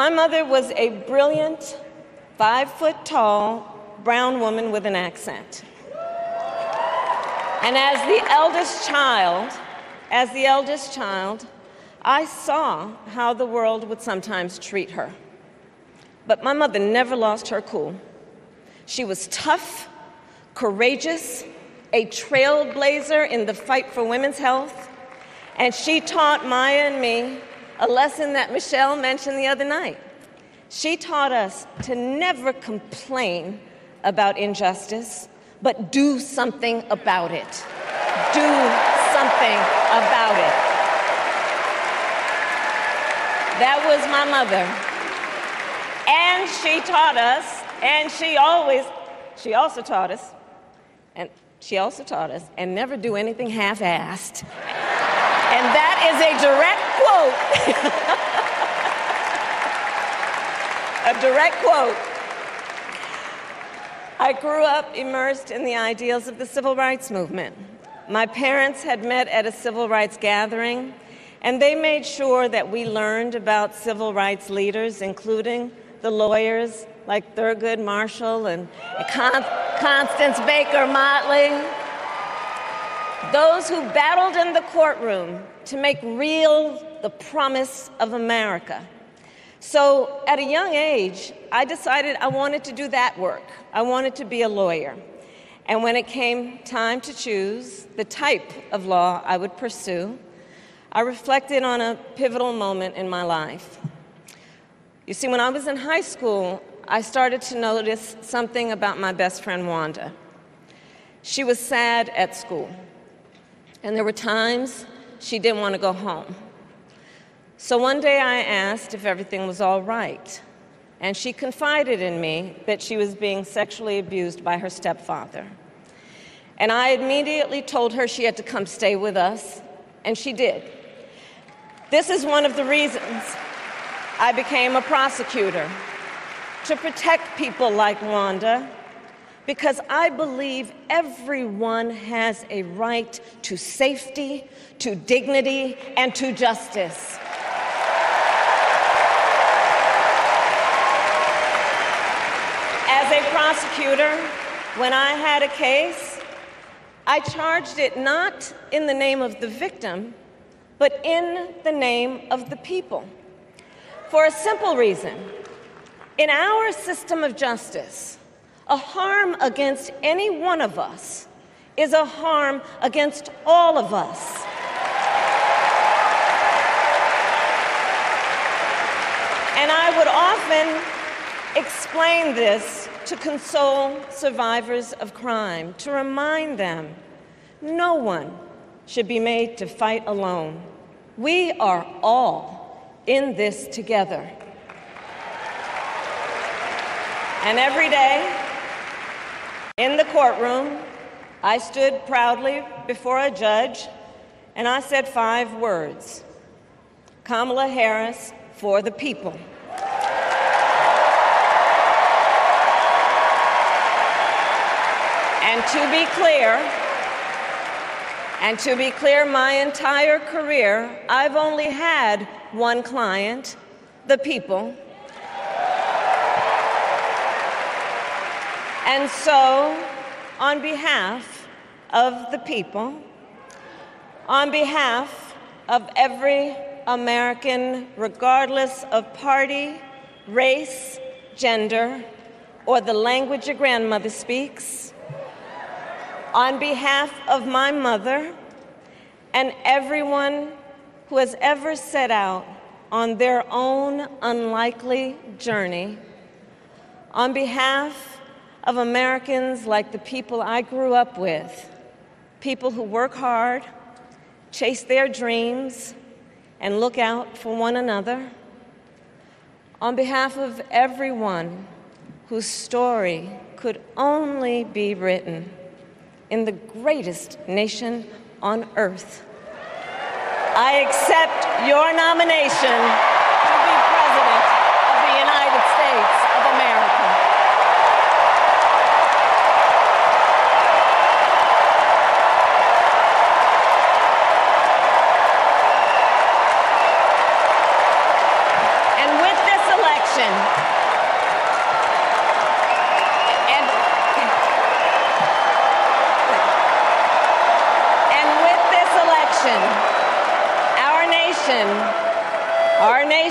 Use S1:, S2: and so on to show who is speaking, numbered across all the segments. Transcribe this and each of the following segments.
S1: My mother was a brilliant, 5-foot-tall, brown woman with an accent. And as the eldest child, I saw how the world would sometimes treat her. But my mother never lost her cool. She was tough, courageous, a trailblazer in the fight for women's health, and she taught Maya and me a lesson that Michelle mentioned the other night. She taught us to never complain about injustice, but do something about it. Do something about it. That was my mother. And she taught us, and she also taught us, and never do anything half-assed. And that is a direct quote. A direct quote. I grew up immersed in the ideals of the civil rights movement. My parents had met at a civil rights gathering, and they made sure that we learned about civil rights leaders, including the lawyers like Thurgood Marshall and Constance Baker Motley, those who battled in the courtroom to make real the promise of America. So at a young age, I decided I wanted to do that work. I wanted to be a lawyer. And when it came time to choose the type of law I would pursue, I reflected on a pivotal moment in my life. You see, when I was in high school, I started to notice something about my best friend, Wanda. She was sad at school, and there were times she didn't want to go home. So one day I asked if everything was all right, and she confided in me that she was being sexually abused by her stepfather. And I immediately told her she had to come stay with us, and she did. This is one of the reasons I became a prosecutor, to protect people like Wanda, because I believe everyone has a right to safety, to dignity, and to justice. As a prosecutor, when I had a case, I charged it not in the name of the victim, but in the name of the people. For a simple reason. In our system of justice, a harm against any one of us is a harm against all of us. And I would often explain this to console survivors of crime, to remind them no one should be made to fight alone. We are all in this together. And every day in the courtroom, I stood proudly before a judge and I said 5 words: Kamala Harris for the people. And to be clear, my entire career, I've only had one client, the people. And so, on behalf of the people, on behalf of every American, regardless of party, race, gender, or the language your grandmother speaks, on behalf of my mother and everyone who has ever set out on their own unlikely journey, on behalf of Americans like the people I grew up with, people who work hard, chase their dreams, and look out for one another, on behalf of everyone whose story could only be written in the greatest nation on earth, I accept your nomination to be President of the United States of America. And with this election,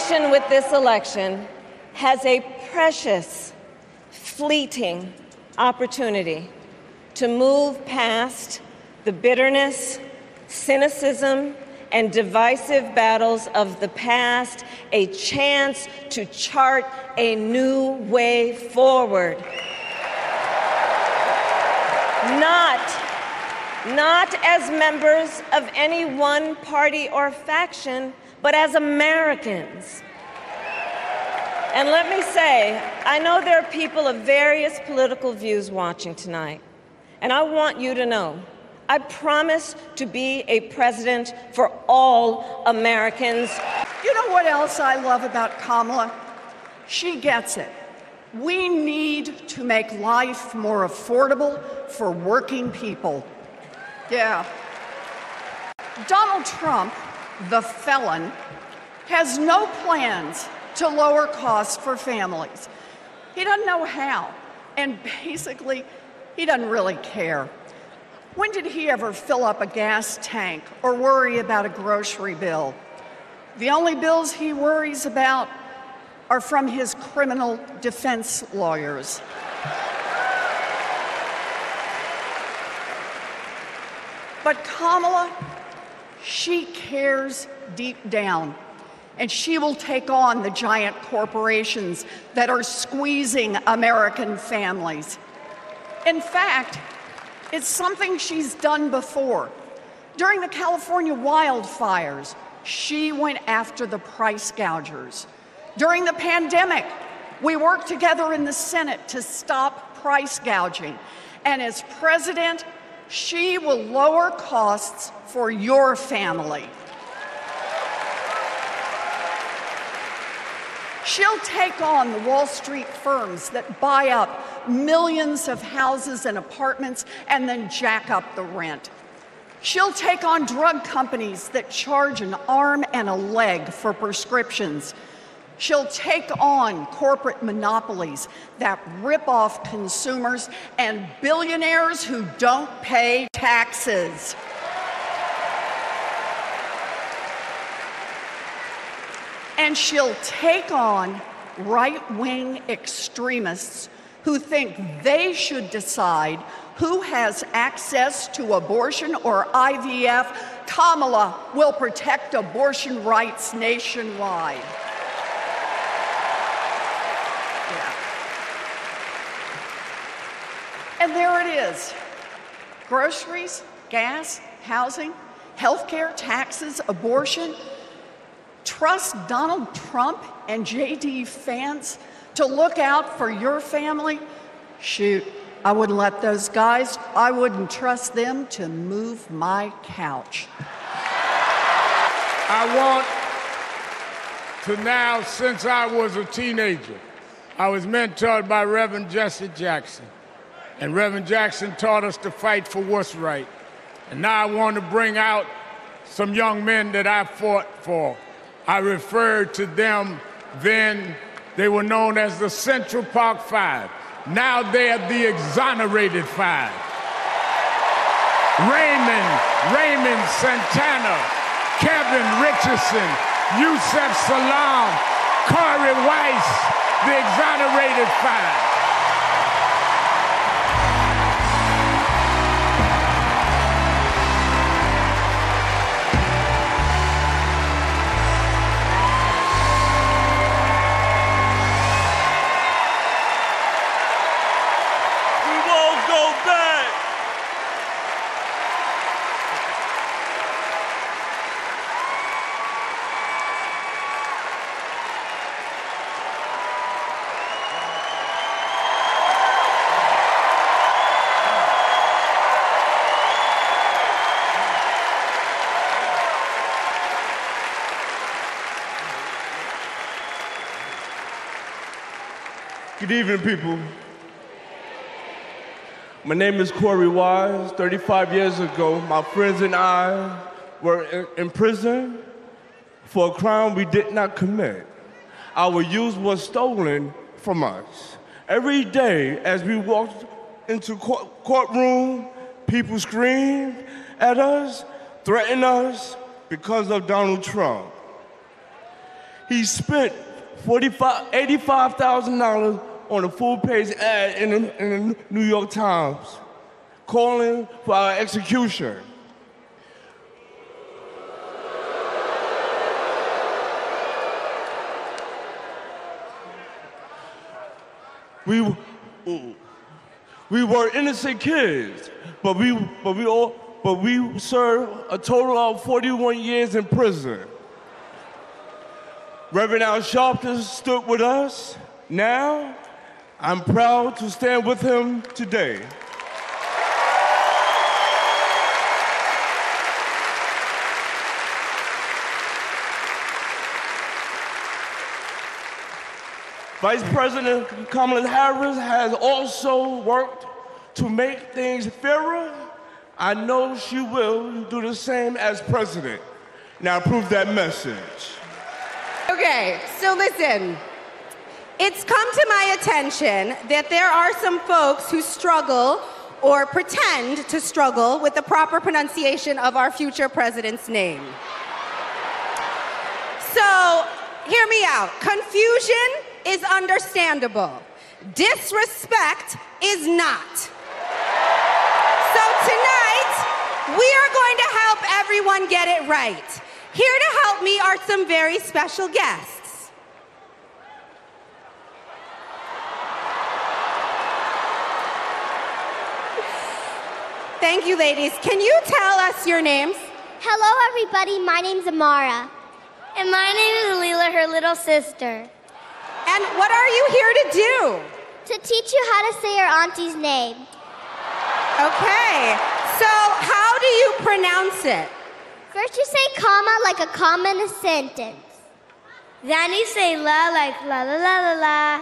S1: nation with this election has a precious, fleeting opportunity to move past the bitterness, cynicism, and divisive battles of the past, a chance to chart a new way forward. Not as members of any one party or faction, but as Americans. And let me say, I know there are people of various political views watching tonight, and I want you to know, I promise to be a president for all Americans.
S2: You know what else I love about Kamala? She gets it. We need to make life more affordable for working people. Yeah. Donald Trump, the felon, has no plans to lower costs for families. He doesn't know how, and basically, he doesn't really care. When did he ever fill up a gas tank or worry about a grocery bill? The only bills he worries about are from his criminal defense lawyers. But Kamala, she cares deep down, and she will take on the giant corporations that are squeezing American families. In fact, it's something she's done before. During the California wildfires, she went after the price gougers. During the pandemic, we worked together in the Senate to stop price gouging. And as president, she will lower costs for your family. She'll take on the Wall Street firms that buy up millions of houses and apartments and then jack up the rent. She'll take on drug companies that charge an arm and a leg for prescriptions. She'll take on corporate monopolies that rip off consumers and billionaires who don't pay taxes. And she'll take on right-wing extremists who think they should decide who has access to abortion or IVF. Kamala will protect abortion rights nationwide. Yeah. And there it is. Groceries, gas, housing, healthcare, taxes, abortion. Trust Donald Trump and J.D. Vance to look out for your family? Shoot, I wouldn't let those guys, I wouldn't trust them to move my couch.
S3: I want to now, since I was a teenager, I was mentored by Reverend Jesse Jackson. And Reverend Jackson taught us to fight for what's right. And now I want to bring out some young men that I fought for. I referred to them then, they were known as the Central Park Five. Now they're the Exonerated Five. Raymond Santana, Kevin Richardson, Yusef Salaam, Corey Weiss, the Exonerated Five.
S4: Good evening, people. My name is Corey Wise. 35 years ago, my friends and I were in prison for a crime we did not commit. Our youth was stolen from us. Every day, as we walked into courtroom, people screamed at us, threatened us because of Donald Trump. he spent $85,000 on a full-page ad in the New York Times, calling for our execution. We were innocent kids, but we served a total of 41 years in prison. Reverend Al Sharpton stood with us. Now, I'm proud to stand with him today. Vice President Kamala Harris has also worked to make things fairer. I know she will do the same as president. Now prove that message.
S5: Okay, so listen. It's come to my attention that there are some folks who struggle or pretend to struggle with the proper pronunciation of our future president's name. So, hear me out. Confusion is understandable. Disrespect is not. So tonight, we are going to help everyone get it right. Here to help me are some very special guests. Thank you, ladies. Can you tell us your names?
S6: Hello, everybody. My name's Amara. And my name is Leela, her little sister.
S5: And what are you here to do?
S6: To teach you how to say your auntie's name.
S5: Okay, so how do you pronounce it?
S6: First you say comma like a comma in a sentence. Then you say la like la la la la la.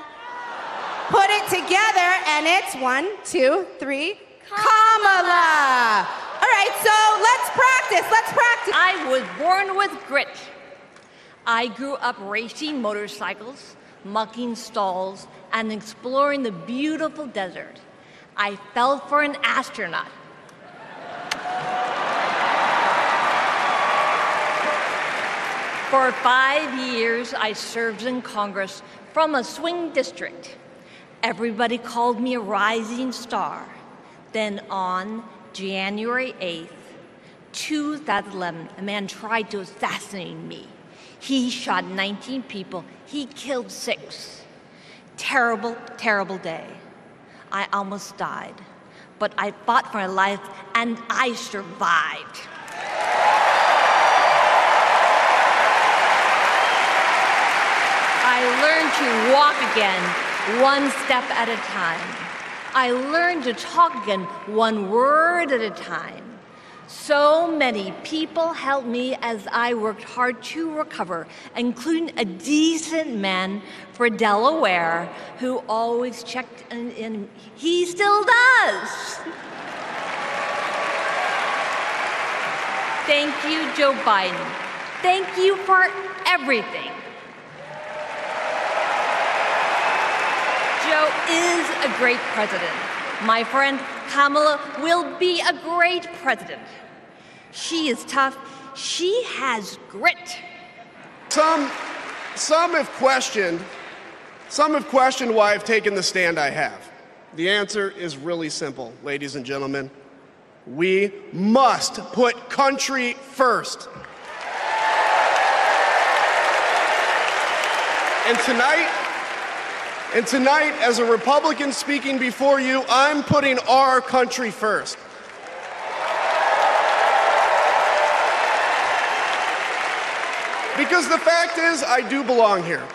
S5: Put it together and it's 1, 2, 3, Kamala. All right, so let's practice.
S7: I was born with grit. I grew up racing motorcycles, mucking stalls, and exploring the beautiful desert. I fell for an astronaut. For 5 years, I served in Congress from a swing district. Everybody called me a rising star. Then on January 8th, 2011, a man tried to assassinate me. He shot 19 people. He killed 6. Terrible, terrible day. I almost died, but I fought for my life and I survived. I learned to walk again, one step at a time. I learned to talk again, one word at a time. So many people helped me as I worked hard to recover, including a decent man for Delaware who always checked in. He still does. Thank you, Joe Biden. Thank you for everything. Joe is a great president. My friend Kamala will be a great president. She is tough. She has grit.
S8: Some have questioned why I've taken the stand I have. The answer is really simple, ladies and gentlemen. We must put country first. And tonight, as a Republican speaking before you, I'm putting our country first. Because the fact is, I do belong here.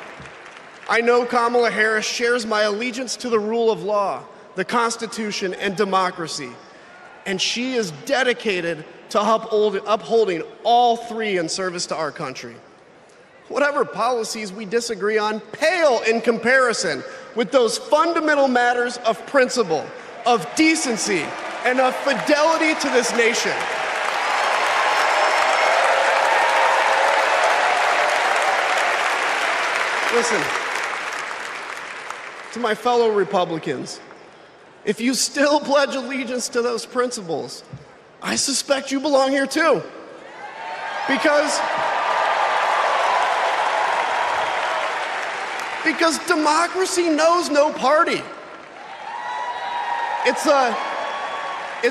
S8: I know Kamala Harris shares my allegiance to the rule of law, the Constitution, and democracy. And she is dedicated to upholding all three in service to our country. Whatever policies we disagree on pale in comparison with those fundamental matters of principle, of decency, and of fidelity to this nation. Listen, to my fellow Republicans, if you still pledge allegiance to those principles, I suspect you belong here too. Because Because democracy knows no party. It's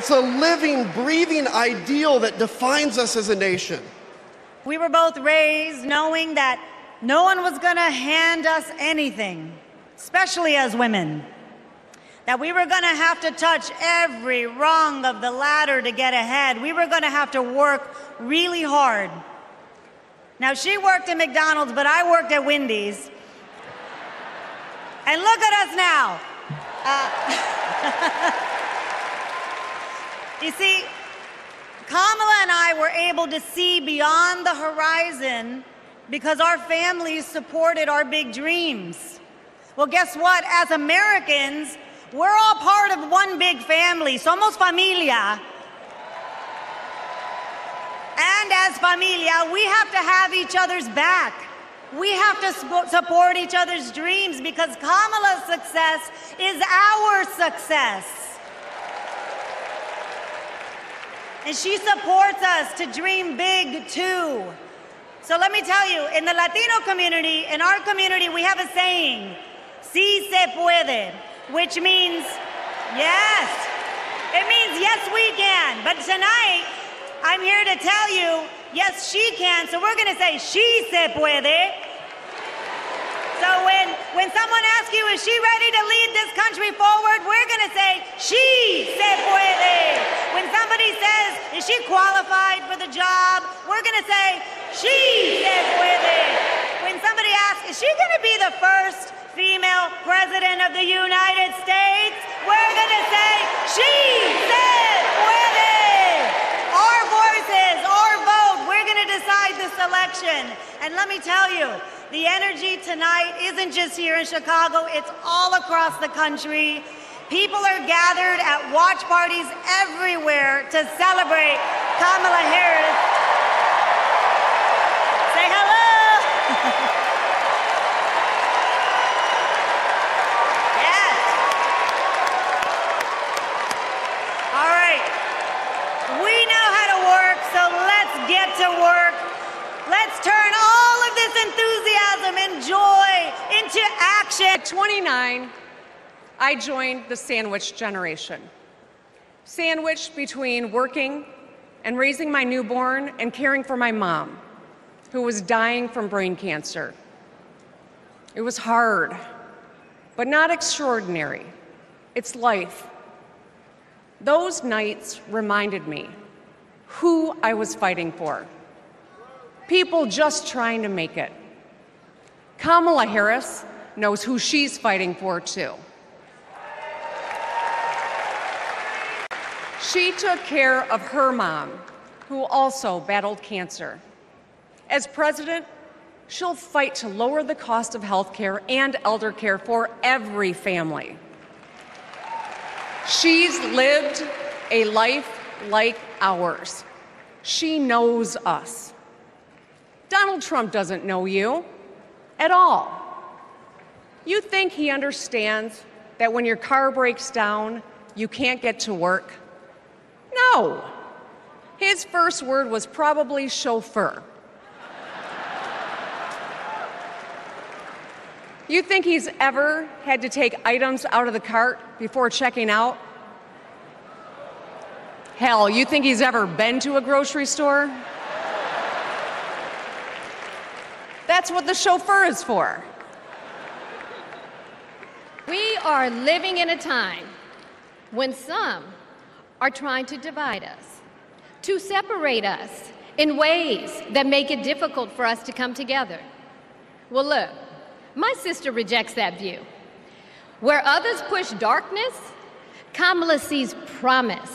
S8: a living, breathing ideal that defines us as a nation.
S9: We were both raised knowing that no one was going to hand us anything, especially as women. That we were going to have to touch every rung of the ladder to get ahead. We were going to have to work really hard. Now, she worked at McDonald's, but I worked at Wendy's. And look at us now. You see, Kamala and I were able to see beyond the horizon because our families supported our big dreams. Well, guess what? As Americans, we're all part of one big family. Somos familia. And as familia, we have to have each other's back. We have to support each other's dreams because Kamala's success is our success. And she supports us to dream big too. So let me tell you, in the Latino community, in our community, we have a saying, sí se puede, which means yes. It means yes, we can. But tonight, I'm here to tell you, yes, she can. So we're going to say, she se puede. So when someone asks you, is she ready to lead this country forward? We're going to say, she se puede. When somebody says, is she qualified for the job? We're going to say, she se puede. When somebody asks, is she going to be the first female president of the United States? We're going to say, she se puede. Our voices, our vote, we're going to decide this election. And let me tell you, the energy tonight isn't just here in Chicago, it's all across the country. People are gathered at watch parties everywhere to celebrate Kamala Harris. Say hello. Yes. All right. We know how to work, so let's get to work. Let's turn all of this enthusiasm and joy into action.
S10: At 29, I joined the sandwich generation. Sandwiched between working and raising my newborn and caring for my mom, who was dying from brain cancer. It was hard, but not extraordinary. It's life. Those nights reminded me who I was fighting for. People just trying to make it. Kamala Harris knows who she's fighting for, too. She took care of her mom, who also battled cancer. As president, she'll fight to lower the cost of health care and elder care for every family. She's lived a life like ours. She knows us. Donald Trump doesn't know you at all. You think he understands that when your car breaks down, you can't get to work? No. His first word was probably chauffeur. You think he's ever had to take items out of the cart before checking out? Hell, you think he's ever been to a grocery store? That's what the chauffeur is for.
S11: We are living in a time when some are trying to divide us, to separate us in ways that make it difficult for us to come together. Well, look, my sister rejects that view. Where others push darkness, Kamala sees promise.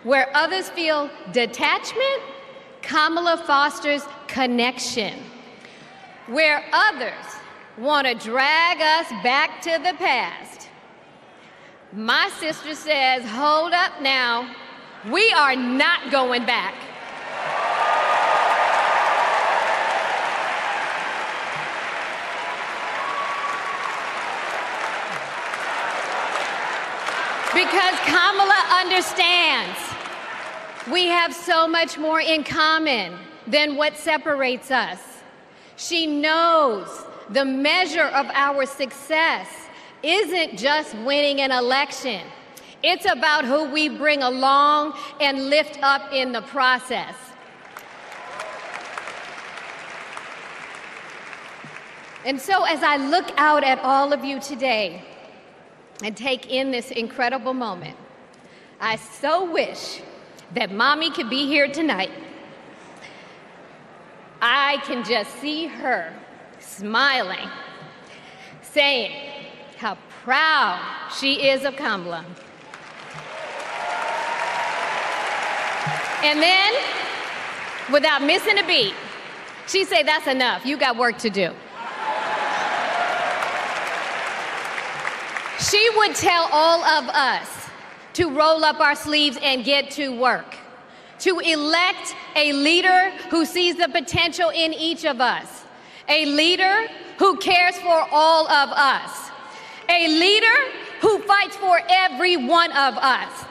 S11: Where others feel detachment, Kamala fosters connection. Where others want to drag us back to the past, my sister says, hold up now, we are not going back. Because Kamala understands we have so much more in common than what separates us. She knows the measure of our success isn't just winning an election. It's about who we bring along and lift up in the process. And so as I look out at all of you today and take in this incredible moment, I so wish that Mommy could be here tonight. I can just see her smiling, saying how proud she is of Kamala. And then, without missing a beat, she'd say, "That's enough, you got work to do." She would tell all of us to roll up our sleeves and get to work, to elect a leader who sees the potential in each of us, a leader who cares for all of us, a leader who fights for every one of us.